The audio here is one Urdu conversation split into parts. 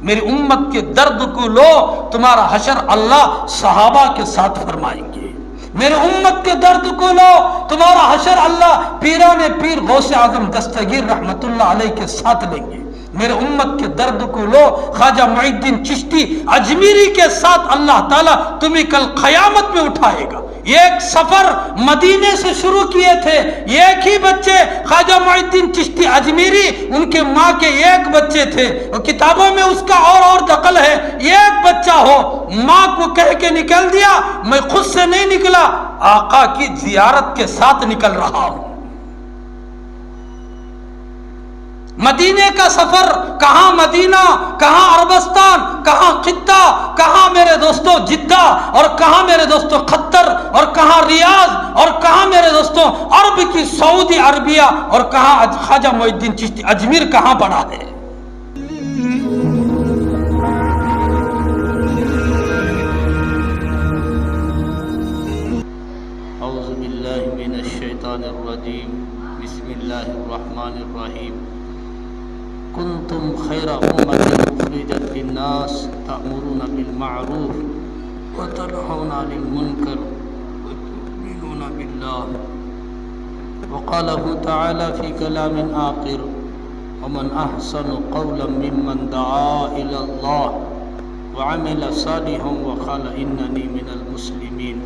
میری امت کے درد کو لو، تمہارا حشر اللہ صحابہ کے ساتھ فرمائیں گے۔ میرے امت کے درد کو لو، تمہارا حشر اللہ پیران پیر غوث اعظم دستگیر رحمت اللہ علیہ کے ساتھ لیں گے۔ میرے امت کے درد کو لو، خواجہ معین الدین چشتی اجمیری کے ساتھ اللہ تعالیٰ تمہیں کل قیامت میں اٹھائے گا۔ ایک سفر مدینے سے شروع کیے تھے، ایک ہی بچے خواجہ معین الدین چشتی اجمیری، ان کے ماں کے ایک بچے تھے، اور کتابوں میں اس کا اور دخل ہے، ایک بچہ ہو، ماں کو کہہ کے نکل دیا، میں خود سے نہیں نکلا، آقا کی زیارت کے ساتھ نکل رہا ہوں۔ مدینے کا سفر، کہاں مدینہ، کہاں عربستان، کہاں خطہ، کہاں میرے دوستوں جدہ، اور کہاں میرے دوستوں قطر، اور کہاں ریاض، اور کہاں میرے دوستوں عرب کی سعودی عربیہ، اور کہاں خواجہ معین الدین چشتی اجمیر کہاں پڑا ہے۔ اعوذ باللہ من الشیطان الرجیم، بسم اللہ الرحمن الرحیم۔ کنتم خیر امۃ اخرجت للناس تأمرون بالمعروف وتنہون عن المنکر وتؤمنون باللہ۔ وقالہ تعالی فی کلام آخر، ومن احسن قولا ممن دعا الی اللہ وعمل صالحا وقال اننی من المسلمین۔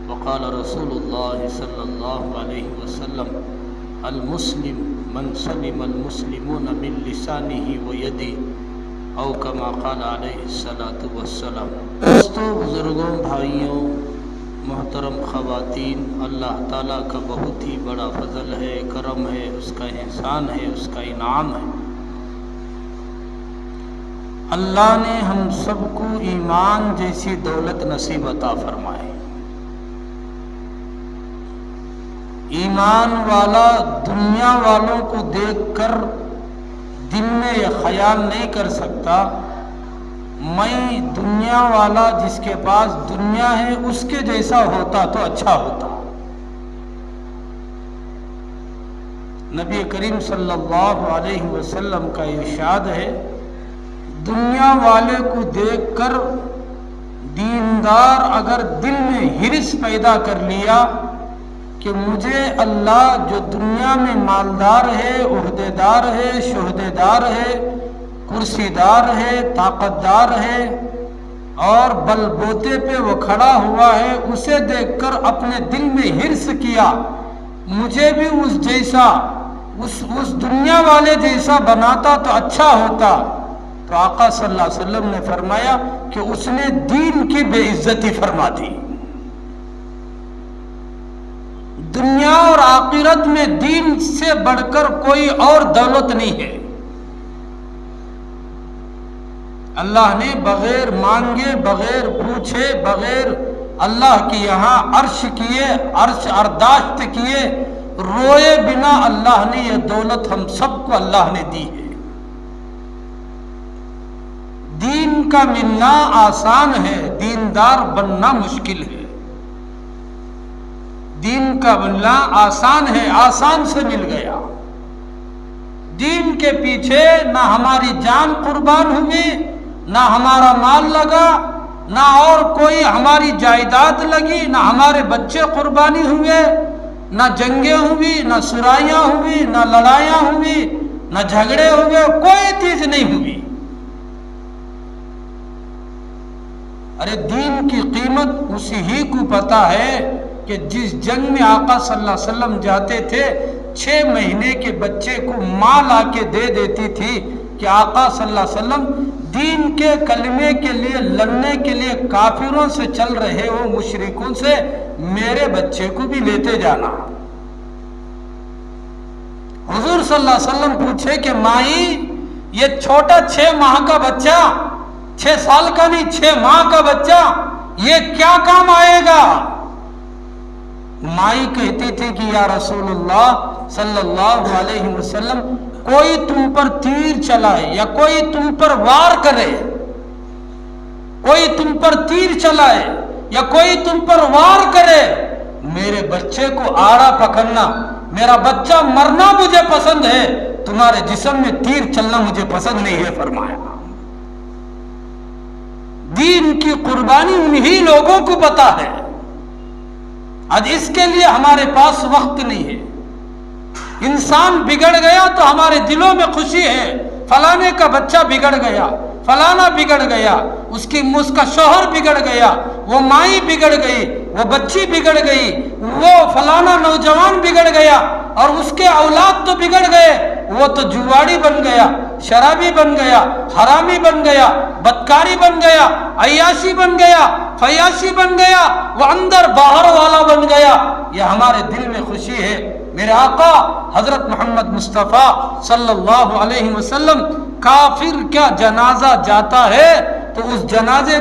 وقال رسول اللہ صلی اللہ علیہ وسلم، المسلم من سلم المسلمون من لسانه ویده، او کما قال علیہ الصلاۃ والسلام۔ دوستو، بزرگوں، بھائیوں، محترم خواتین، اللہ تعالیٰ کا بہت ہی بڑا فضل ہے، کرم ہے، اس کا احسان ہے، اس کا انعام ہے۔ اللہ نے ہم سب کو ایمان جیسی دولت نصیب عطا فرمائے۔ ایمان والا دنیا والوں کو دیکھ کر دل میں یہ خیال نہیں کر سکتا میں دنیا والا جس کے پاس دنیا ہے اس کے جیسا ہوتا تو اچھا ہوتا۔ نبی کریم صلی اللہ علیہ وسلم کا ارشاد ہے، دنیا والے کو دیکھ کر دیندار اگر دل میں حرص پیدا کر لیا کہ مجھے اللہ جو دنیا میں مالدار ہے، عہدیدار ہے، شہدیدار ہے، کرسی دار ہے، طاقت دار ہے، اور بل بوتے پہ وہ کھڑا ہوا ہے، اسے دیکھ کر اپنے دل میں حرص کیا مجھے بھی اس جیسا، اس دنیا والے جیسا بناتا تو اچھا ہوتا، تو آقا صلی اللہ علیہ وسلم نے فرمایا کہ اس نے دین کی بے عزتی فرما دی۔ دنیا اور آخرت میں دین سے بڑھ کر کوئی اور دولت نہیں ہے۔ اللہ نے بغیر مانگے، بغیر پوچھے، بغیر اللہ کی یہاں عرش کیے، عرش ارداشت کیے، روئے بنا اللہ نے یہ دولت ہم سب کو اللہ نے دی ہے۔ دین کا ملنا آسان ہے، دیندار بننا مشکل ہے۔ دین کا ملنا آسان ہے، آسان سے مل گیا۔ دین کے پیچھے نہ ہماری جان قربان ہوئی، نہ ہمارا مال لگا، نہ اور کوئی ہماری جائیداد لگی، نہ ہمارے بچے قربانی ہوئے، نہ جنگیں ہوئی، نہ سرائیاں ہوئی، نہ لڑائیاں ہوئی، نہ جھگڑے ہوئے، کوئی چیز نہیں ہوئی۔ ارے دین کی قیمت اسی ہی کو پتا ہے کہ جس جنگ میں آقا صلی اللہ علیہ وسلم جاتے تھے، 6 مہینے کے بچے کو ماں لا کے دے دیتی تھی کہ آقا صلی اللہ علیہ وسلم دین کے کلمے کے لیے لڑنے کے لیے کافروں سے چل رہے ہو، مشرکوں سے، میرے بچے کو بھی لیتے جانا۔ حضور صلی اللہ علیہ وسلم پوچھے کہ مائی، یہ چھوٹا 6 ماہ کا بچہ، 6 سال کا نہیں، 6 ماہ کا بچہ، یہ کیا کام آئے گا؟ مائی کہتی تھی کہ یا رسول اللہ صلی اللہ علیہ وسلم، کوئی تم پر تیر چلائے یا کوئی تم پر وار کرے، کوئی تم پر تیر چلائے یا کوئی تم پر وار کرے، میرے بچے کو آڑا پکڑنا، میرا بچہ مرنا مجھے پسند ہے، تمہارے جسم میں تیر چلنا مجھے پسند نہیں ہے فرمایا۔ دین کی قربانی انہی لوگوں کو پتا ہے. آج اس کے لیے ہمارے پاس وقت نہیں ہے. انسان بگڑ گیا تو ہمارے دلوں میں خوشی ہے، فلانے کا بچہ بگڑ گیا، فلانا بگڑ گیا، اس کا شوہر بگڑ گیا، وہ مائی بگڑ گئی، وہ بچی بگڑ گئی، وہ فلانا نوجوان بگڑ گیا، اور اس کے اولاد تو بگڑ گئے، وہ تو جواڑی بن گیا، شرابی بن گیا، حرامی بن گیا، بدکاری بن گیا، عیاشی بن گیا، فیاشی بن گیا، وہ اندر باہر والا بن گیا. یہ ہمارے دل میں خوشی ہے. میرے آقا حضرت محمد مصطفیٰ صلی اللہ علیہ وسلم کافر کا جنازہ جاتا ہے تو اس جنازے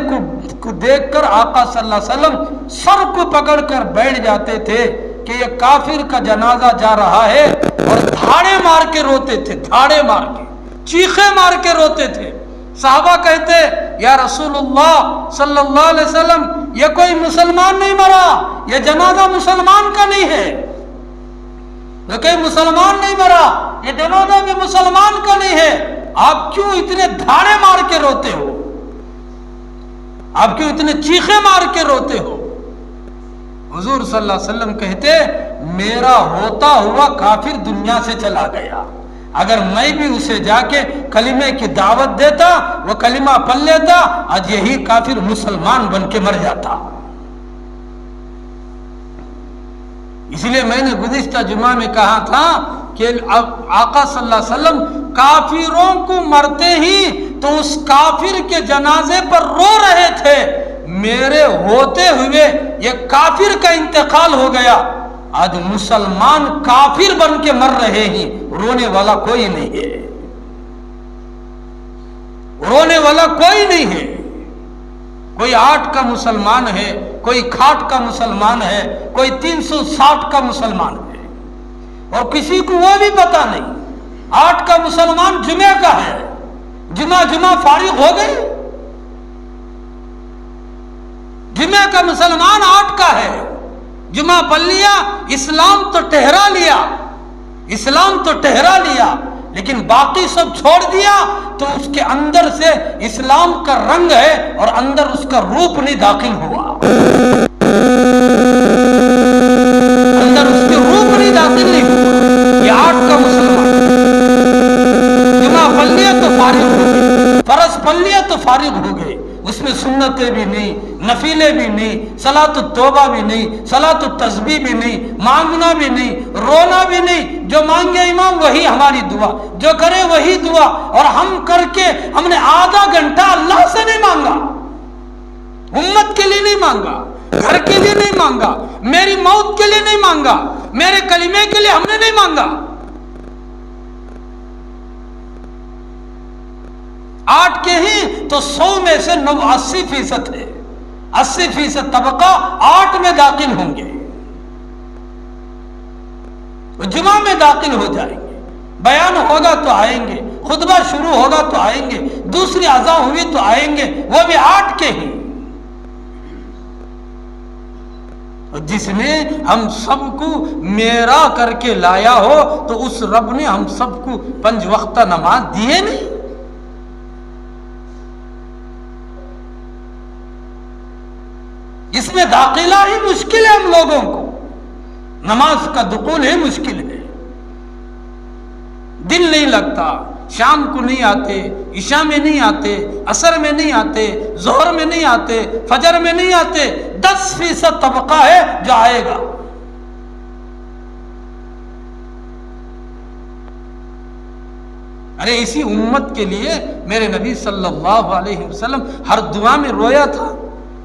کو دیکھ کر آقا صلی اللہ علیہ وسلم سر کو پکڑ کر بیٹھ جاتے تھے کہ یہ کافر کا جنازہ جا رہا ہے، اور دھاڑے مار کے روتے تھے، دھاڑے مار کے، چیخے مار کے روتے تھے. صحابہ کہتے یا رسول اللہ صلی اللہ علیہ وسلم یہ کوئی مسلمان نہیں مرا، یہ جنازہ مسلمان کا نہیں ہے، یہ کوئی مسلمان نہیں مرا، یہ جنازہ بھی مسلمان کا نہیں ہے، آپ کیوں اتنے دھاڑے مار کے روتے ہو، آپ کیوں اتنے چیخے مار کے روتے ہو؟ حضور صلی اللہ علیہ وسلم کہتے میرا ہوتا ہوا کافر دنیا سے چلا گیا، اگر میں بھی اسے جا کے کلمے کی دعوت دیتا، وہ کلمہ پڑھ لیتا، آج یہی کافر مسلمان بن کے مر جاتا. اس لیے میں نے گزشتہ جمعہ میں کہا تھا کہ آقا صلی اللہ علیہ وسلم کافروں کو مرتے ہی تو اس کافر کے جنازے پر رو رہے تھے، میرے ہوتے ہوئے یہ کافر کا انتقال ہو گیا، آج مسلمان کافر بن کے مر رہے ہیں، رونے والا کوئی نہیں ہے، رونے والا کوئی نہیں ہے. کوئی 8 کا مسلمان ہے، کوئی کھاٹ کا مسلمان ہے، کوئی 360 کا مسلمان ہے، اور کسی کو وہ بھی پتا نہیں. 8 کا مسلمان جمعہ کا ہے، جمعہ فارغ ہو گئی، جمعہ کا مسلمان 8 کا ہے، جمعہ پڑھ لیا، اسلام تو ٹہرا لیا، اسلام تو ٹہرا لیا، لیکن باقی سب چھوڑ دیا تو اس کے اندر سے اسلام کا رنگ ہے اور اندر اس کا روپ نہیں داخل ہوا، اندر اس کے روپ نہیں داخل نہیں ہوا. یہ 8 کا مسلمان جمعہ پڑھ لیا تو فارغ ہو گئے، فرض پڑھ لیا تو فارغ ہو گئے، اس میں سنتیں بھی نہیں، نفلیں بھی نہیں، صلاۃ التوبہ بھی نہیں، صلاۃ التسبیح بھی نہیں، مانگنا بھی نہیں، رونا بھی نہیں. جو مانگے امام وہی ہماری دعا، جو کرے وہی دعا، اور ہم کر کے ہم نے آدھا گھنٹہ اللہ سے نہیں مانگا، امت کے لیے نہیں مانگا، گھر کے لیے نہیں مانگا، میری موت کے لیے نہیں مانگا، میرے کلمے کے لیے ہم نے نہیں مانگا. 8 کے ہی تو 100 میں سے 80% ہے، 80% طبقہ 8 میں داخل ہوں گے، جمعہ میں داخل ہو جائیں گے، بیان ہوگا تو آئیں گے، خطبہ شروع ہوگا تو آئیں گے، دوسری اذان ہوئی تو آئیں گے، وہ بھی 8 کے ہی. جس نے ہم سب کو میرا کر کے لایا ہو تو اس رب نے ہم سب کو 5 وقتہ نماز دیے نہیں. اس میں داخلہ ہی مشکل ہے، ہم لوگوں کو نماز کا دخول ہی مشکل ہے، دل نہیں لگتا، شام کو نہیں آتے، عشاء میں نہیں آتے، عصر میں نہیں آتے، ظہر میں نہیں آتے، فجر میں نہیں آتے. 10% طبقہ ہے جو آئے گا. ارے اسی امت کے لیے میرے نبی صلی اللہ علیہ وسلم ہر دعا میں رویا تھا،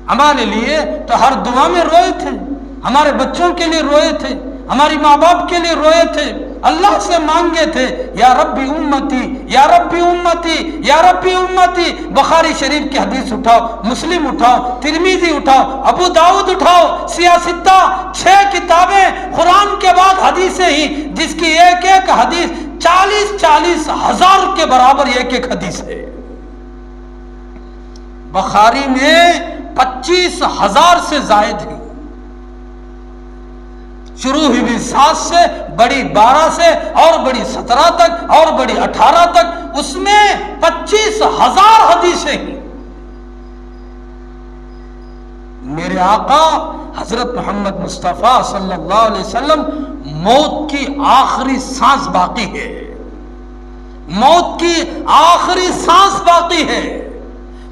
ہمارے لیے تو ہر دعا میں روئے تھے، ہمارے بچوں کے لیے روئے تھے، ہماری ماں باپ کے لیے روئے تھے، اللہ سے مانگے تھے یا ربی امتی یا ربی امتی یا ربی امتی. بخاری شریف کی حدیث اٹھاؤ، مسلم اٹھاؤ، ترمذی اٹھاؤ، ابو داؤد اٹھاؤ، سیاستہ 6 کتابیں، قرآن کے بعد حدیثیں ہی، جس کی ایک ایک حدیث 40 ہزار کے برابر ایک ایک حدیث ہے. بخاری میں 25,000 سے زائد ہے، شروع ہوئی بھی 7 سے، بڑی 12 سے، اور بڑی 17 تک، اور بڑی 18 تک، اس میں 25,000 حدیثیں ہیں. میرے آقا حضرت محمد مصطفیٰ صلی اللہ علیہ وسلم موت کی آخری سانس باقی ہے، موت کی آخری سانس باقی ہے،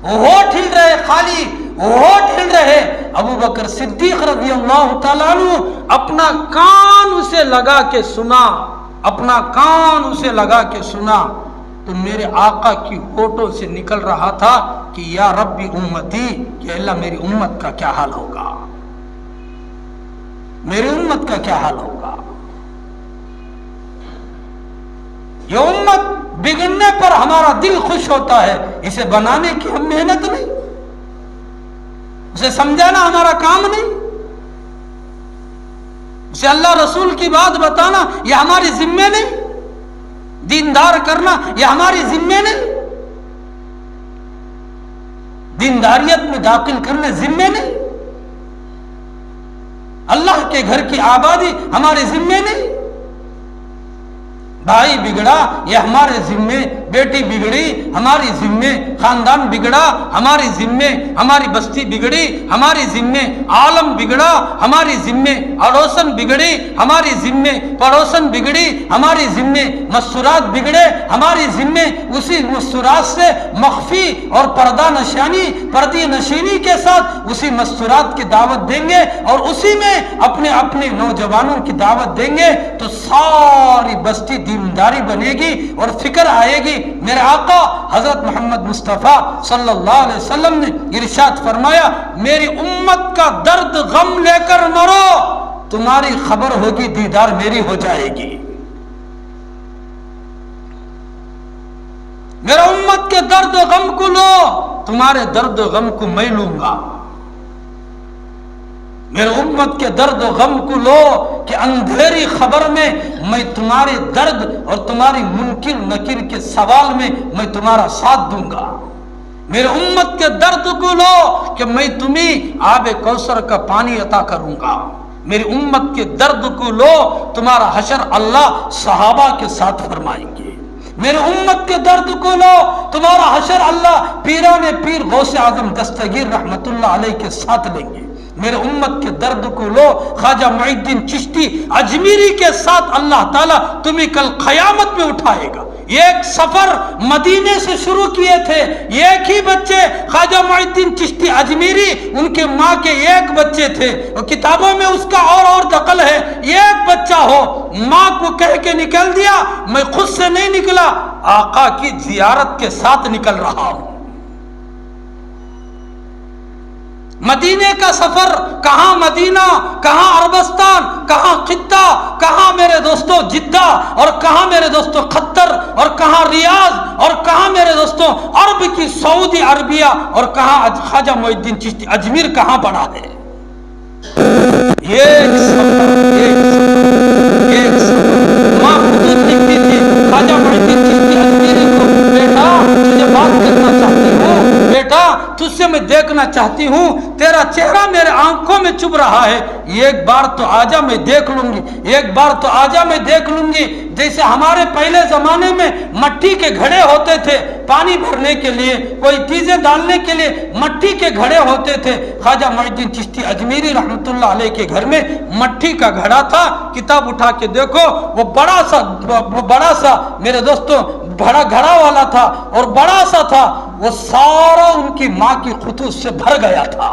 ہوٹھ ہل رہے، خالی ہوٹھ ہل رہے۔ ابو بکر صدیق رضی اللہ تعالیٰ عنہ اپنا کان اسے لگا کے سنا، اپنا کان اسے لگا کے سنا تو میرے آقا کی ہونٹوں سے نکل رہا تھا کہ یا ربی امتی، کہ اللہ میری امت کا کیا حال ہوگا، میری امت کا کیا حال ہوگا۔ یہ امت بگڑنے پر ہمارا دل خوش ہوتا ہے، اسے بنانے کی ہم محنت نہیں، اسے سمجھانا ہمارا کام نہیں، اسے اللہ رسول کی بات بتانا یہ ہماری ذمہ نہیں، دیندار کرنا یہ ہماری ذمہ نہیں، دینداریت میں داخل کرنے ذمہ نہیں، اللہ کے گھر کی آبادی ہمارے ذمہ نہیں، بھائی بگڑا یہ ہمارے ذمے، بیٹی بگڑی ہماری ذمے، خاندان بگڑا ہماری ذمے، ہماری بستی بگڑی ہماری ذمے، عالم بگڑا ہماری ذمے، اڑوسن بگڑی ہماری ذمے، پڑوسن بگڑی ہماری ذمے، مستورات بگڑے ہماری ذمے، اسی مستورات سے مخفی اور پردہ نشینی کے ساتھ اسی مستورات کی دعوت دیں گے اور اسی میں اپنے نوجوانوں کی دعوت دیں گے تو ساری بستی دینداری بنے گی اور فکر آئے گی۔ میرے آقا حضرت محمد مصطفیٰ صلی اللہ علیہ وسلم نے ارشاد فرمایا میری امت کا درد غم لے کر مرو، تمہاری خبر ہوگی دیدار میری ہو جائے گی۔ میرا امت کے درد غم کو لو، تمہارے درد غم کو میں لوں گا۔ میرے امت کے درد و غم کو لو کہ اندھیری خبر میں میں تمہارے درد اور تمہاری منکر نکر کے سوال میں میں تمہارا ساتھ دوں گا۔ میرے امت کے درد کو لو کہ میں تمہیں آب کوثر کا پانی عطا کروں گا۔ میری امت کے درد کو لو، تمہارا حشر اللہ صحابہ کے ساتھ فرمائیں گے۔ میرے امت کے درد کو لو، تمہارا حشر اللہ پیران پیر غوث اعظم دستگیر رحمت اللہ علیہ کے ساتھ لیں گے۔ میرے امت کے درد کو لو، خواجہ معین الدین چشتی اجمیری کے ساتھ اللہ تعالیٰ تمہیں کل قیامت میں اٹھائے گا۔ ایک سفر مدینے سے شروع کیے تھے، ایک ہی بچے خواجہ معین الدین چشتی اجمیری، ان کے ماں کے ایک بچے تھے، اور کتابوں میں اس کا اور دخل ہے، ایک بچہ ہو، ماں کو کہہ کے نکل دیا، میں خود سے نہیں نکلا، آقا کی زیارت کے ساتھ نکل رہا ہوں۔ مدینے کا سفر، کہاں مدینہ، کہاں عربستان، کہاں خطہ، کہاں میرے دوستوں جدہ، اور کہاں میرے دوستوں قطر، اور کہاں ریاض، اور کہاں میرے دوستوں عرب کی سعودی عربیہ، اور کہاں خواجہ معین الدین چشتی اجمیر کہاں پڑا ہے۔ ایک سفر ماں خطوط لکھتی تھی خواجہ معین الدین چشتی اجمیری کو، بیٹا تجھے بات کرنا چاہتی ہوں، بیٹا تجھ سے میں دیکھنا چاہتی ہوں، تیرا چہرہ میرے آنکھوں میں چبھ رہا ہے، ایک بار تو آجا میں دیکھ لوں گی، ایک بار تو آجا میں دیکھ لوں گی۔ جیسے ہمارے پہلے زمانے میں مٹی کے گھڑے ہوتے تھے پانی بھرنے کے لیے، کوئی چیزیں ڈالنے کے لیے مٹی کے گھڑے ہوتے تھے، خواجہ معین الدین چشتی اجمیری رحمت اللہ علیہ کے گھر میں مٹی کا گھڑا تھا۔ کتاب اٹھا کے دیکھو، وہ بڑا سا میرے دوستوں بڑا گھڑا والا تھا اور بڑا سا تھا، وہ سارا ان کی ماں کی خطوط سے بھر گیا تھا۔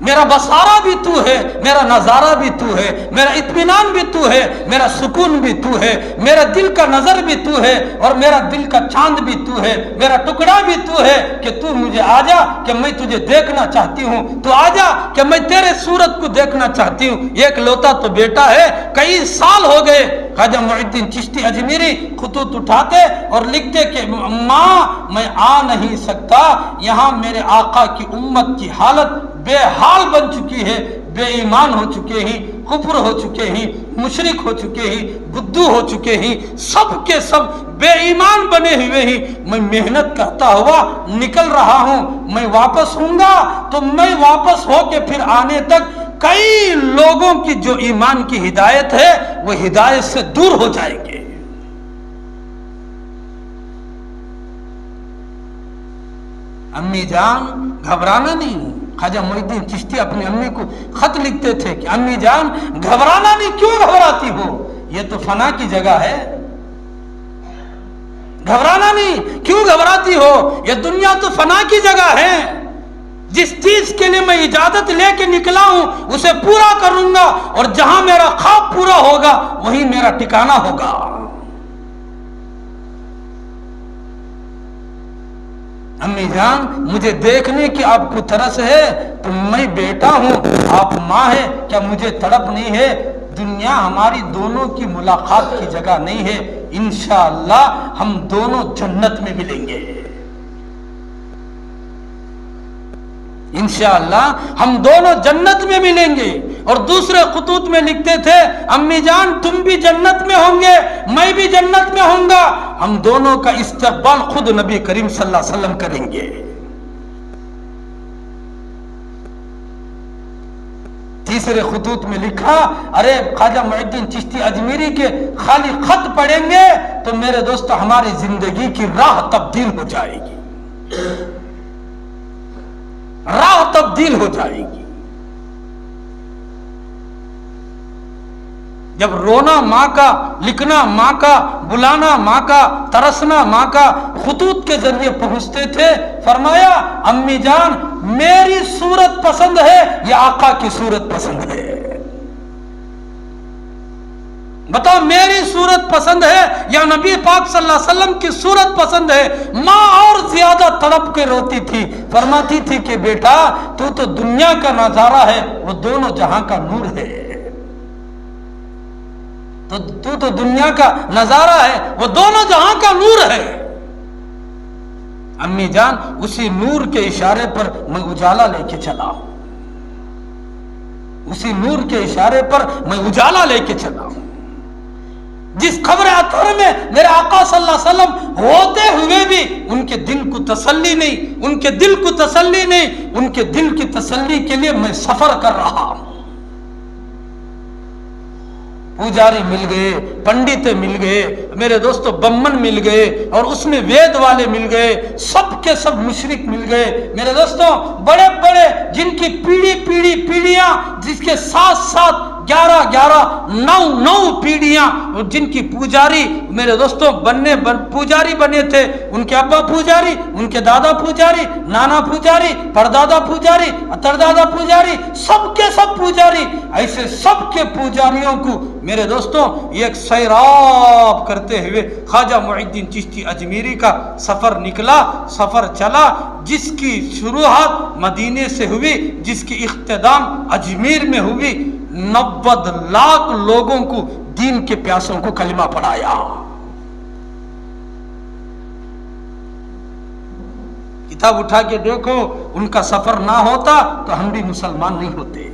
میرا بصارہ بھی تو ہے، میرا نظارہ بھی تو ہے، میرا اطمینان بھی تو ہے، میرا سکون بھی تو ہے، میرا دل کا نظر بھی تو ہے، اور میرا دل کا چاند بھی تو ہے، میرا ٹکڑا بھی تو ہے کہ تو مجھے آجا کہ میں تجھے دیکھنا چاہتی ہوں، تو آجا کہ میں تیرے صورت کو دیکھنا چاہتی ہوں۔ ایک لوتا تو بیٹا ہے، کئی سال ہو گئے خواجہ معین الدین چشتی اجمیری خطوط اٹھاتے اور لکھتے کہ ماں میں آ نہیں سکتا، یہاں میرے آقا کی امت کی حالت بے حال بن چکی ہے، بے ایمان ہو چکے ہیں، کفر ہو چکے ہیں، مشرک ہو چکے ہیں، بدو ہو چکے ہیں، سب کے سب بے ایمان بنے ہوئے ہیں۔ میں محنت کرتا ہوا نکل رہا ہوں، میں واپس ہوں گا تو میں واپس ہو کے پھر آنے تک کئی لوگوں کی جو ایمان کی ہدایت ہے وہ ہدایت سے دور ہو جائیں گے۔ امی جان گھبرانا نہیں۔ خواجہ معین الدین چشتی اپنی امی کو خط لکھتے تھے کہ امی جان گھبرانا نہیں، کیوں گھبراتی ہو، یہ تو فنا کی جگہ ہے، گھبرانا نہیں، کیوں گھبراتی ہو، یہ دنیا تو فنا کی جگہ ہے، جس چیز کے لیے میں اجازت لے کے نکلا ہوں اسے پورا کروں گا، اور جہاں میرا خواب پورا ہوگا وہیں میرا ٹھکانہ ہوگا۔ امی جان مجھے دیکھنے کی آپ کو ترس ہے تو میں بیٹا ہوں، آپ ماں ہے، کیا مجھے تڑپ نہیں ہے؟ دنیا ہماری دونوں کی ملاقات کی جگہ نہیں ہے، انشاءاللہ ہم دونوں جنت میں ملیں گے، انشاءاللہ ہم دونوں جنت میں ملیں گے۔ اور دوسرے خطوط میں لکھتے تھے امی جان تم بھی جنت میں ہوں گے، میں بھی جنت میں ہوں گا، ہم دونوں کا استقبال خود نبی کریم صلی اللہ علیہ وسلم کریں گے۔ تیسرے خطوط میں لکھا ارے خواجہ معین الدین چشتی اجمیری کے خالی خط پڑھیں گے تو میرے دوست ہماری زندگی کی راہ تبدیل ہو جائے گی، راہ تبدیل ہو جائے گی۔ جب رونا ماں کا، لکھنا ماں کا، بلانا ماں کا، ترسنا ماں کا خطوط کے ذریعے پہنچتے تھے، فرمایا امی جان میری صورت پسند ہے یا آقا کی صورت پسند ہے؟ بتاؤ میری صورت پسند ہے یا نبی پاک صلی اللہ علیہ وسلم کی صورت پسند ہے؟ ماں اور زیادہ تڑپ کے روتی تھی، فرماتی تھی کہ بیٹا تو دنیا کا نظارہ ہے، وہ دونوں جہاں کا نور ہے، تو دنیا کا نظارہ ہے، وہ دونوں جہاں کا نور ہے۔ امی جان اسی نور کے اشارے پر میں اجالا لے کے چلا ہوں، اسی نور کے اشارے پر میں اجالا لے کے چلا ہوں۔ جس قبر اطہر میں میرے آقا صلی اللہ علیہ وسلم ہوتے ہوئے بھی ان کے دل کو تسلی نہیں، ان کے دل کو تسلی نہیں، ان کے دل کی تسلی کے لیے میں سفر کر رہا ہوں۔ پوجاری مل گئے، پنڈت مل گئے، میرے دوستو بمن مل گئے، اور اس میں وید والے مل گئے، سب کے سب مشرک مل گئے، میرے دوستو بڑے بڑے جن کی پیڑھیاں جس کے ساتھ 11 پیڑھیاں، جن کی پوجاری میرے دوستوں پوجاری بنے تھے، ان کے ابا پوجاری، ان کے دادا پوجاری، نانا پوجاری، پردادا پوجاری، اتردادا پوجاری، سب کے سب پوجاری، ایسے سب کے پوجاریوں کو میرے دوستوں ایک سیراب کرتے ہوئے خواجہ معین الدین چشتی اجمیری کا سفر نکلا، سفر چلا، جس کی شروعات مدینے سے ہوئی، جس کی اختتام اجمیر میں ہوئی، 90 لاکھ لوگوں کو دین کے پیاسوں کو کلمہ پڑھایا۔ کتاب اٹھا کے دیکھو، ان کا سفر نہ ہوتا تو ہم بھی مسلمان نہیں ہوتے،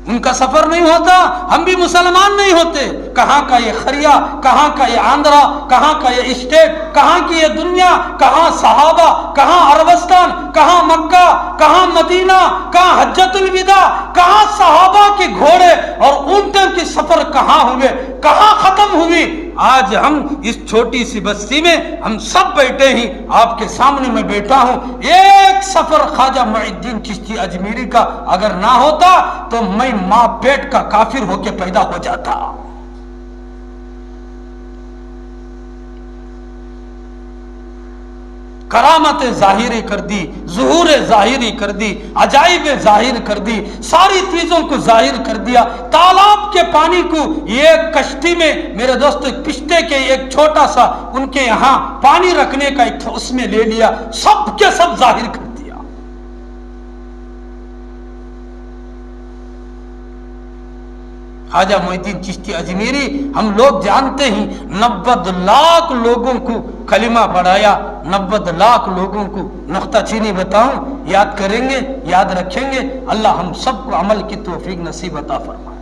ان کا سفر نہیں ہوتا ہم بھی مسلمان نہیں ہوتے۔ کہاں کا یہ خریا، کہاں کا یہ آندھرا، کہاں کا یہ اسٹیٹ، کہاں کی یہ دنیا، کہاں صحابہ، کہاں عربستان، کہاں مکہ، کہاں مدینہ، کہاں حجۃ الوداع، کہاں صحابہ کے گھوڑے اور اونٹوں کی سفر کہاں ہوئے، کہاں ختم ہوئی۔ آج ہم اس چھوٹی سی بستی میں ہم سب بیٹھے ہیں، آپ کے سامنے میں بیٹھا ہوں، ایک سفر خواجہ معین الدین چشتی اجمیری کا اگر نہ ہوتا تو میں ماں پیٹ کا کافر ہو کے پیدا ہو جاتا۔ کرامت ظاہری کر دی، ظہور ظاہری کر دی، عجائب ظاہر کر دی، ساری چیزوں کو ظاہر کر دیا۔ تالاب کے پانی کو ایک کشتی میں میرے دوست کشتے کے ایک چھوٹا سا ان کے یہاں پانی رکھنے کا ایک اس میں لے لیا، سب کے سب ظاہر کر دیا۔ خواجہ معین الدین چشتی اجمیری ہم لوگ جانتے ہیں 90 لاکھ لوگوں کو کلمہ پڑھایا، 90 لاکھ لوگوں کو۔ نقطہ چینی بتاؤں، یاد کریں گے، یاد رکھیں گے، اللہ ہم سب کو عمل کی توفیق نصیب عطا فرمائے۔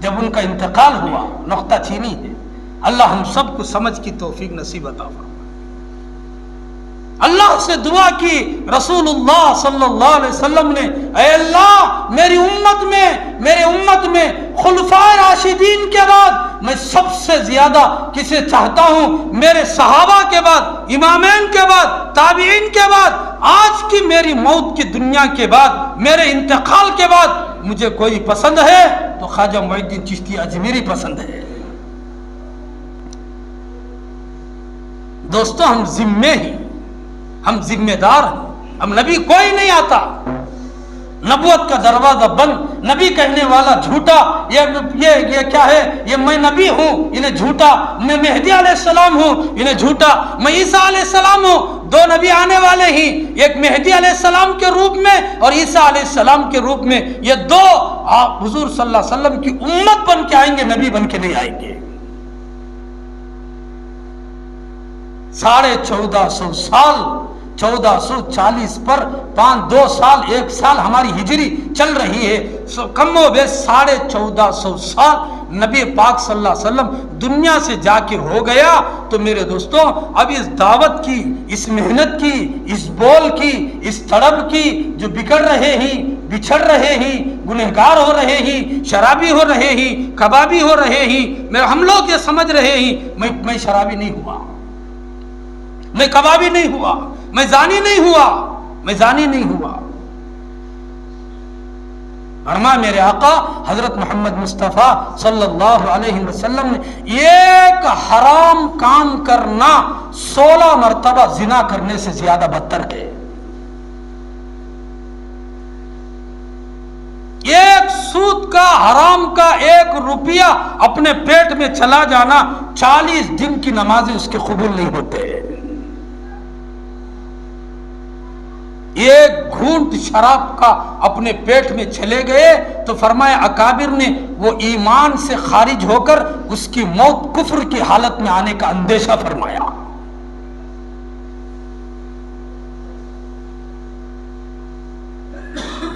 جب ان کا انتقال ہوا، نقطہ چینی ہے، اللہ ہم سب کو سمجھ کی توفیق نصیب عطا فرمائے۔ اللہ سے دعا کی، رسول اللہ صلی اللہ علیہ وسلم نے، اے اللہ میری امت بعد میں خلفائے راشدین کے بعد میں سب سے زیادہ کسے چاہتا ہوں؟ میرے صحابہ کے بعد، امامین کے بعد، تابعین کے بعد، آج کی میری موت کی دنیا کے بعد، میرے انتقال کے بعد مجھے کوئی پسند ہے تو خواجہ معین الدین چشتی اجمیری پسند ہے۔ دوستو ہم ذمے ہیں، ہم ذمہ دار ہیں، ہم نبی کوئی نہیں آتا، نبوت کا دروازہ بند، نبی کہنے والا جھوٹا، یہ کیا ہے، یہ میں نبی ہوں، انہیں جھوٹا، میں مہدی علیہ السلام ہوں، انہیں جھوٹا، میں عیسیٰ علیہ السلام ہوں، دو نبی آنے والے ہی، ایک مہدی علیہ السلام کے روپ میں اور عیسیٰ علیہ السلام کے روپ میں، یہ دو حضور صلی اللہ علیہ وسلم کی امت بن کے آئیں گے، نبی بن کے نہیں آئیں گے۔ 1450 سال، 1440 پر 2 سال 1 سال ہماری ہجری چل رہی ہے، کم و بیش 1450 سال نبی پاک صلی اللہ علیہ وسلم دنیا سے جا کے ہو گیا۔ تو میرے دوستوں اب اس دعوت کی، اس محنت کی، اس بول کی، اس تڑپ کی، جو بگڑ رہے ہیں، بچھڑ رہے ہیں، گنہگار ہو رہے ہیں، شرابی ہو رہے ہیں، کبابی ہو رہے ہیں، ہم لوگ یہ سمجھ رہے ہیں میں شرابی نہیں ہوا، میں کبابی نہیں ہوا، میں زانی نہیں ہوا، میں زانی نہیں ہوا۔ فرمایا میرے آقا حضرت محمد مصطفیٰ صلی اللہ علیہ وسلم نے ایک حرام کام کرنا 16 مرتبہ زنا کرنے سے زیادہ بدتر ہے۔ ایک سود کا، حرام کا 1 روپیہ اپنے پیٹ میں چلا جانا، 40 دن کی نمازیں اس کے قبول نہیں ہوتے۔ ایک گھونٹ شراب کا اپنے پیٹ میں چلے گئے تو فرمایا اکابر نے وہ ایمان سے خارج ہو کر اس کی موت کفر کی حالت میں آنے کا اندیشہ فرمایا۔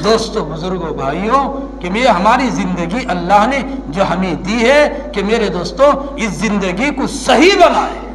دوستو، بزرگوں، بھائیوں، کہ یہ ہماری زندگی اللہ نے جو ہمیں دی ہے، کہ میرے دوستو اس زندگی کو صحیح بنائے۔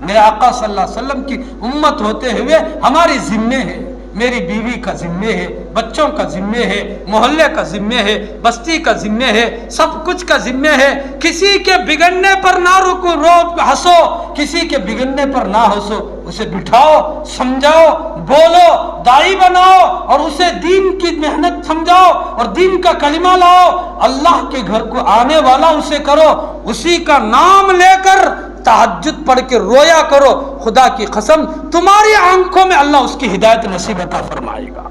میرے آقا صلی اللہ علیہ وسلم کی امت ہوتے ہوئے ہماری ذمہ ہے، میری بیوی کا ذمہ ہے، بچوں کا ذمہ ہے، محلے کا ذمہ ہے، بستی کا ذمہ ہے، سب کچھ کا ذمہ ہے۔ کسی کے بگڑنے پر نہ رکو، ہنسو، کسی کے بگڑنے پر نہ ہنسو، اسے بٹھاؤ، سمجھاؤ، بولو، داعی بناؤ اور اسے دین کی محنت سمجھاؤ اور دین کا کلمہ لاؤ، اللہ کے گھر کو آنے والا اسے کرو، اسی کا نام لے کر تہجد پڑھ کے رویا کرو، خدا کی قسم تمہاری آنکھوں میں اللہ اس کی ہدایت نصیب عطا فرمائے گا۔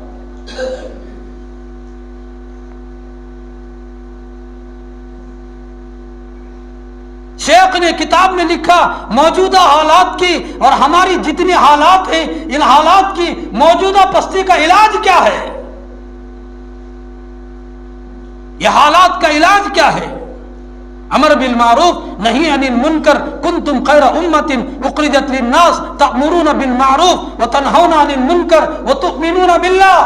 شیخ نے کتاب میں لکھا موجودہ حالات کی اور ہماری جتنی حالات ہیں، ان حالات کی موجودہ پستی کا علاج کیا ہے؟ یہ حالات کا علاج کیا ہے؟ امر بالمعروف نہی عن المنکر کنتم خیر امت اخرجت للناس تأمرون بالمعروف وتنہون عن المنکر وتؤمنون باللہ۔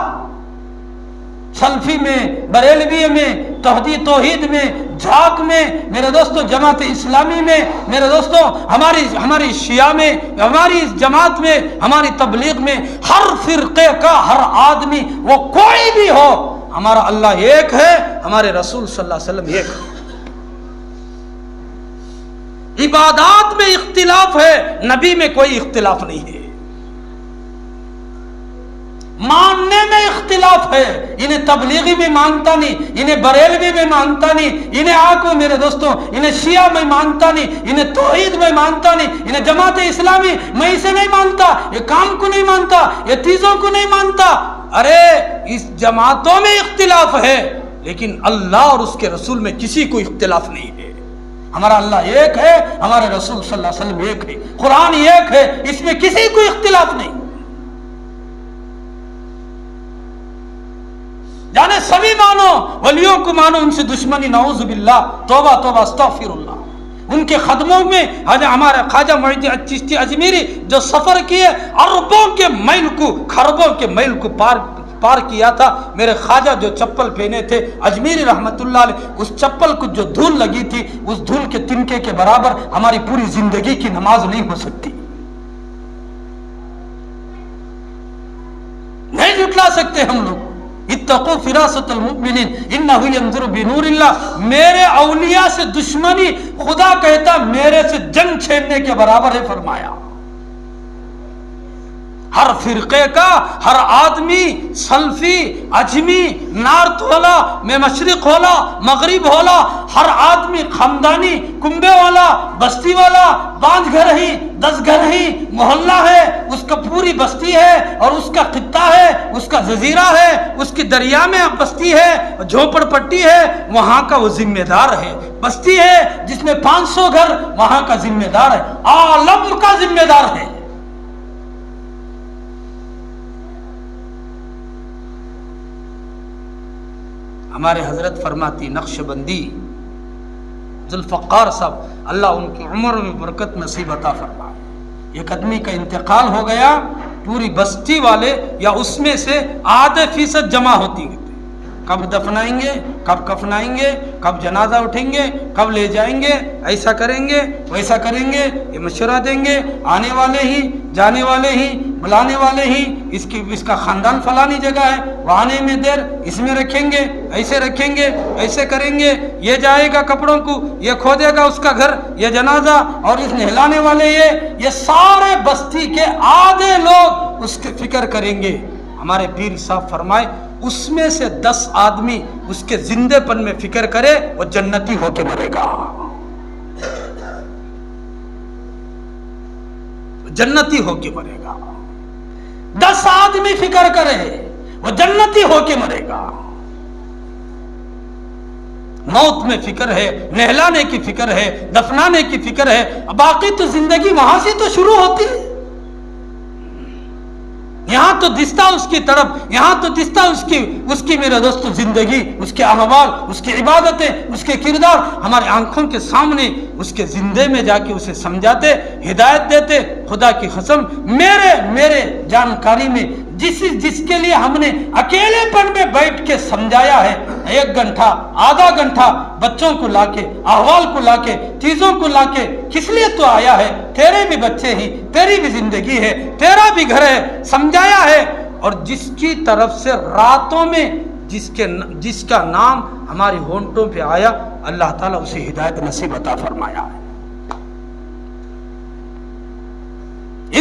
سلفی میں، بریلوی میں، توحید میں، جھاک میں، میرے دوستو جماعت اسلامی میں، میرے دوستو ہماری شیعہ میں، ہماری جماعت میں، ہماری تبلیغ میں، ہر فرقے کا ہر آدمی وہ کوئی بھی ہو، ہمارا اللہ ایک ہے، ہمارے رسول صلی اللہ علیہ وسلم ایک ہے۔ عبادات میں اختلاف ہے، نبی میں کوئی اختلاف نہیں ہے۔ ماننے میں اختلاف ہے، انہیں تبلیغی میں مانتا نہیں، انہیں بریلوی میں مانتا نہیں، انہیں آکو میرے دوستوں انہیں شیعہ میں مانتا نہیں، انہیں توحید میں مانتا نہیں، انہیں جماعت اسلامی میں اسے نہیں مانتا، یہ کام کو نہیں مانتا، یہ چیزوں کو نہیں مانتا۔ ارے اس جماعتوں میں اختلاف ہے، لیکن اللہ اور اس کے رسول میں کسی کو اختلاف نہیں ہے۔ ہمارا اللہ ایک ہے، ہمارے رسول صلی اللہ علیہ وسلم ایک ہے، قرآن ایک ہے، اس میں کسی کو اختلاف نہیں۔ یعنی سبھی مانو، ولیوں کو مانو، ان سے دشمنی نعوذ باللہ، توبہ توبہ استغفر اللہ۔ ان کے قدموں میں ہمارے خواجہ معین الدین چشتی اجمیری جو سفر کیے، اربوں کے میل کو، خربوں کے میل کو پار کیا تھا، میرے خواجہ جو چپل پہنے تھے اجمیری رحمت اللہ علیہ، اس چپل کو جو دھول لگی تھی، اس دھول کے تنکے کے برابر ہماری پوری زندگی کی نماز نہیں ہو سکتی، نہیں جھٹلا سکتے ہم لوگ۔ اتقوا فراست المؤمنین انہ ینظر بنور اللہ، میرے اولیاء سے دشمنی خدا کہتا میرے سے جنگ چھیڑنے کے برابر ہے فرمایا۔ ہر فرقے کا، ہر آدمی، سلفی، اجمی، نارتھ والا، میں مشرق والا، مغرب والا، ہر آدمی خاندانی، کنبے والا، بستی والا، 5 گھر ہی 10 گھر ہی محلہ ہے، اس کا پوری بستی ہے اور اس کا خطہ ہے، اس کا جزیرہ ہے، اس کی دریا میں بستی ہے، جھوپڑ پٹی ہے، وہاں کا وہ ذمہ دار ہے۔ بستی ہے جس میں 500 گھر، وہاں کا ذمہ دار ہے، عالم کا ذمہ دار ہے۔ ہمارے حضرت فرماتی نقش بندی ذوالفقار صاحب، اللہ ان کی عمر میں برکت نصیب عطا فرمائے، ایک آدمی کا انتقال ہو گیا، پوری بستی والے یا اس میں سے %، جمع ہوتی ہے، کب دفنائیں گے، کب کفنائیں گے، کب جنازہ اٹھیں گے، کب لے جائیں گے، ایسا کریں گے ویسا کریں گے، یہ مشورہ دیں گے، آنے والے ہی جانے والے ہی بلانے والے ہی، اس کا خاندان فلانی جگہ ہے، وہ آنے میں دیر، اس میں رکھیں گے، ایسے رکھیں گے، ایسے کریں گے، یہ جائے گا کپڑوں کو، یہ کھودے گا اس کا گھر، یہ جنازہ، اور اس نہلانے والے یہ سارے بستی کے آدھے لوگ اس کی فکر کریں گے۔ ہمارے پیر صاحب فرمائے اس میں سے 10 آدمی اس کے زندے پن میں فکر کرے، وہ جنتی ہو کے مرے گا، جنتی ہو کے مرے گا۔ 10 آدمی فکر کرے، وہ جنتی ہو کے مرے گا۔ موت میں فکر ہے، نہلانے کی فکر ہے، دفنانے کی فکر ہے، باقی تو زندگی وہاں سے تو شروع ہوتی ہے۔ یہاں تو دستا اس کی طرف، یہاں تو دستا اس کی میرے دوستو زندگی، اس کے احوال، اس کی عبادتیں، اس کے کردار ہمارے آنکھوں کے سامنے، اس کے زندے میں جا کے اسے سمجھاتے، ہدایت دیتے۔ خدا کی قسم میرے جانکاری میں جس کے لیے ہم نے اکیلے پن میں بیٹھ کے سمجھایا ہے، 1 گھنٹہ آدھا گھنٹہ بچوں کو لا کے، احوال کو لا کے، چیزوں کو لا کے، کس لیے تو آیا ہے، تیرے بھی بچے ہی، تیری بھی زندگی ہے، تیرا بھی گھر ہے، سمجھایا ہے۔ اور جس کی طرف سے راتوں میں جس کا نام ہماری ہونٹوں پہ آیا، اللہ تعالیٰ اسے ہدایت نصیب عطا فرمایا ہے۔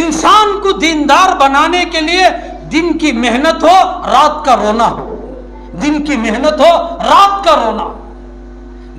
انسان کو دیندار بنانے کے لیے دن کی محنت ہو، رات کا رونا ہو، دن کی محنت ہو، رات کا رونا۔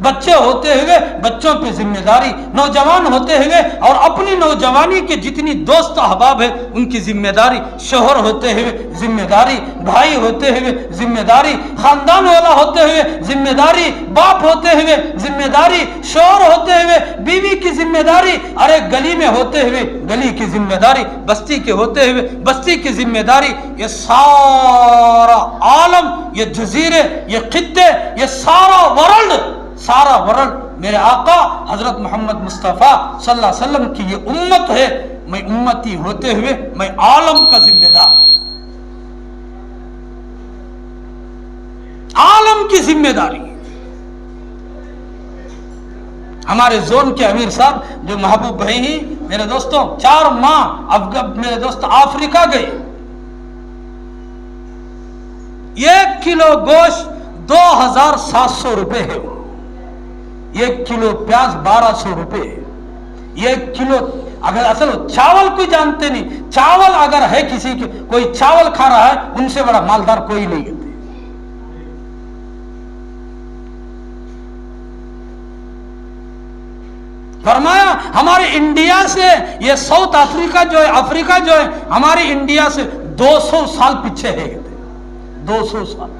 بچے ہوتے ہوئے بچوں پہ ذمہ داری، نوجوان ہوتے ہوئے اور اپنی نوجوانی کے جتنی دوست احباب ہیں ان کی ذمہ داری، شوہر ہوتے ہوئے ذمہ داری، بھائی ہوتے ہوئے ذمہ داری، خاندان والا ہوتے ہوئے ذمہ داری، باپ ہوتے ہوئے ذمہ داری، شوہر ہوتے ہوئے بیوی کی ذمہ داری، ارے گلی میں ہوتے ہوئے گلی کی ذمہ داری، بستی کے ہوتے ہوئے بستی کی ذمہ داری۔ یہ سارا عالم، یہ جزیرے، یہ خطے، یہ سارا ورلڈ میرے آقا حضرت محمد مصطفیٰ صلی اللہ علیہ وسلم کی یہ امت ہے۔ میں امتی ہوتے ہوئے میں عالم کا ذمہ دار، عالم کی ذمہ داری۔ ہمارے زون کے امیر صاحب جو محبوب بھائی ہیں، میرے دوستوں 4 ماہ اب میرے دوست افریقہ گئے، 1 کلو گوشت 2700 روپے ہے، 1 کلو پیاز 1200 روپے، 1 کلو اگر اصل چاول کوئی جانتے نہیں، چاول اگر ہے کسی کے کوئی چاول کھا رہا ہے ان سے بڑا مالدار کوئی نہیں ہے۔ فرمایا ہمارے انڈیا سے، یہ ساؤتھ افریقہ جو ہے، افریقہ جو ہے ہمارے انڈیا سے 200 سال پیچھے ہے، 200 سال۔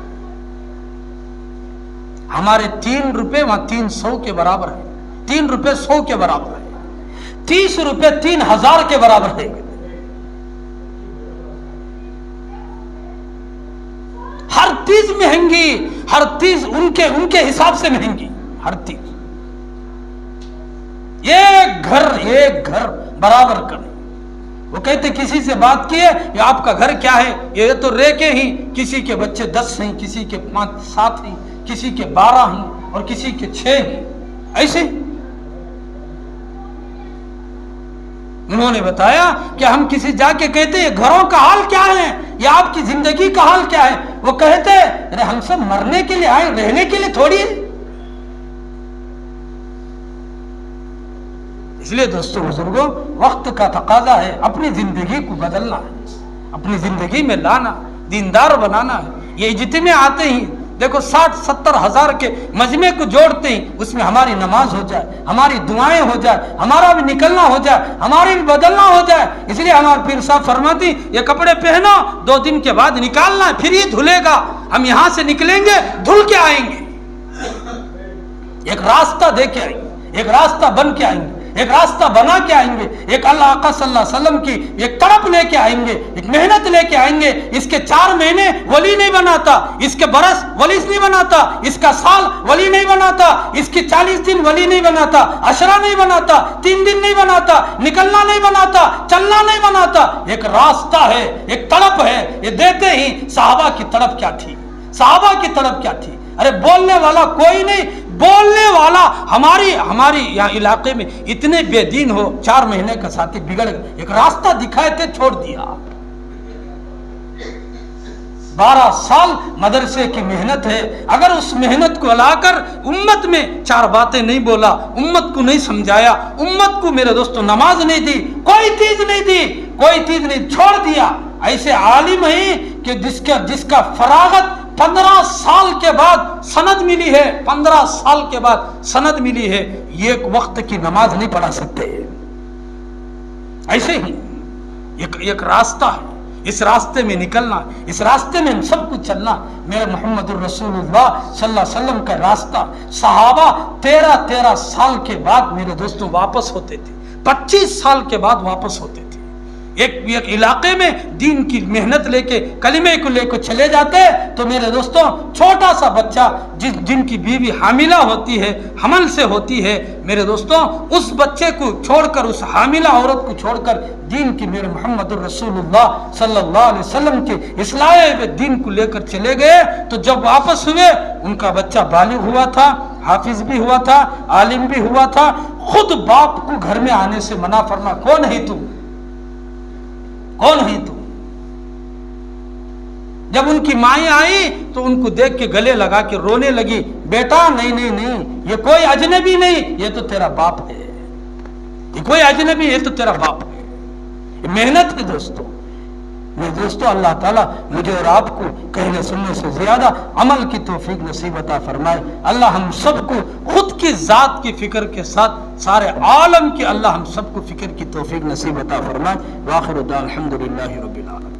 ہمارے 3 روپے وہاں 300 کے برابر ہے، 3 روپے 100 کے برابر ہے، 30 روپے 3000 کے برابر ہے۔ ہر چیز مہنگی، ہر چیز ان کے حساب سے مہنگی، ہر چیز۔ ایک گھر برابر کریں۔ وہ کہتے کسی سے بات کیے، یہ آپ کا گھر کیا ہے، یہ تو ریکے ہی، کسی کے بچے 10 ہیں، کسی کے 5-7 ہیں، کسی کے 12 ہیں اور کسی کے 6 ہیں، ایسے انہوں نے بتایا کہ ہم کسی جا کے کہتے ہیں گھروں کا حال کیا ہے یا آپ کی زندگی کا حال کیا ہے، وہ کہتے ہیں ارے ہم سب مرنے کے لیے آئے، رہنے کے لیے تھوڑی ہے۔ اس لیے دوستو بزرگوں، وقت کا تقاضا ہے اپنی زندگی کو بدلنا ہے، اپنی زندگی میں لانا، دیندار بنانا ہے۔ یہ اجتماع آتے ہی دیکھو 60-70 ہزار کے مجمع کو جوڑتے ہیں، اس میں ہماری نماز ہو جائے، ہماری دعائیں ہو جائے، ہمارا بھی نکلنا ہو جائے، ہماری بھی بدلنا ہو جائے۔ اس لیے ہمارے پیر صاحب فرماتی یہ کپڑے پہنو، 2 دن کے بعد نکالنا ہے، پھر یہ دھلے گا، ہم یہاں سے نکلیں گے دھل کے آئیں گے، ایک راستہ دے کے آئیں گے، ایک راستہ بن کے آئیں گے، ایک راستہ بنا کے آئیں گے، ایک اللہ آقا صلی اللہ علیہ وسلم کی ایک تڑپ لے کے آئیں گے، ایک محنت لے کے آئیں گے۔ اس کے 4 مہینے ولی نہیں بناتا، اس کے برس ولی نہیں بناتا، اس کا سال ولی نہیں بناتا، اس کی 40 دن ولی نہیں بناتا، عشرہ نہیں بناتا، 3 دن نہیں بناتا، نکلنا نہیں بناتا، چلنا نہیں بناتا۔ ایک راستہ ہے، ایک تڑپ ہے۔ یہ دیتے ہی صحابہ کی تڑپ کیا تھی، صحابہ کی تڑپ کیا تھی۔ ارے بولنے والا کوئی نہیں، بولنے والا ہماری یہاں علاقے میں اتنے بے دین ہو، 4 مہینے کا ساتھی بگڑ گئے، ایک راستہ دکھائے تھے چھوڑ دیا۔ 12 سال مدرسے کی محنت ہے، اگر اس محنت کو لا کر امت میں 4 باتیں نہیں بولا، امت کو نہیں سمجھایا، امت کو میرے دوستو نماز نہیں دی، کوئی چیز نہیں دی، کوئی چیز نہیں، چھوڑ دیا۔ ایسے عالم ہی کہ جس کا فراغت 15 سال کے بعد سند ملی ہے، 15 سال کے بعد سند ملی ہے، یہ ایک وقت کی نماز نہیں پڑھا سکتے۔ ایسے ہی ایک راستہ ہے، اس راستے میں نکلنا، اس راستے میں ہم سب کو چلنا۔ میرے محمد الرسول اللہ صلی اللہ علیہ وسلم کا راستہ، صحابہ 13 سال کے بعد میرے دوستوں واپس ہوتے تھے، 25 سال کے بعد واپس ہوتے تھے۔ ایک علاقے میں دین کی محنت لے کے کلمے کو لے کے چلے جاتے، تو میرے دوستوں چھوٹا سا بچہ جن کی بیوی حاملہ ہوتی ہے، حمل سے ہوتی ہے، میرے دوستوں اس بچے کو چھوڑ کر، اس حاملہ عورت کو چھوڑ کر دین کی میرے محمد الرسول اللہ صلی اللہ علیہ وسلم کے اصلاح دین کو لے کر چلے گئے۔ تو جب واپس ہوئے ان کا بچہ بالغ ہوا تھا، حافظ بھی ہوا تھا، عالم بھی ہوا تھا۔ خود باپ کو گھر میں آنے سے منع فرما، کون ہے تو، کون ہے تو؟ جب ان کی مائیں آئی تو ان کو دیکھ کے گلے لگا کے رونے لگی، بیٹا نہیں، یہ کوئی اجنبی نہیں، یہ تو تیرا باپ ہے، یہ کوئی اجنبی، یہ تو تیرا باپ ہے۔ یہ محنت ہے دوستو۔ میں دوستو اللہ تعالیٰ مجھے اور آپ کو کہنے سننے سے زیادہ عمل کی توفیق نصیب عطا فرمائے۔ اللہ ہم سب کو خود کی ذات کی فکر کے ساتھ سارے عالم کی اللہ ہم سب کو فکر کی توفیق نصیب عطا فرمائے۔ وآخر دعوانا الحمدللہ رب العالمین۔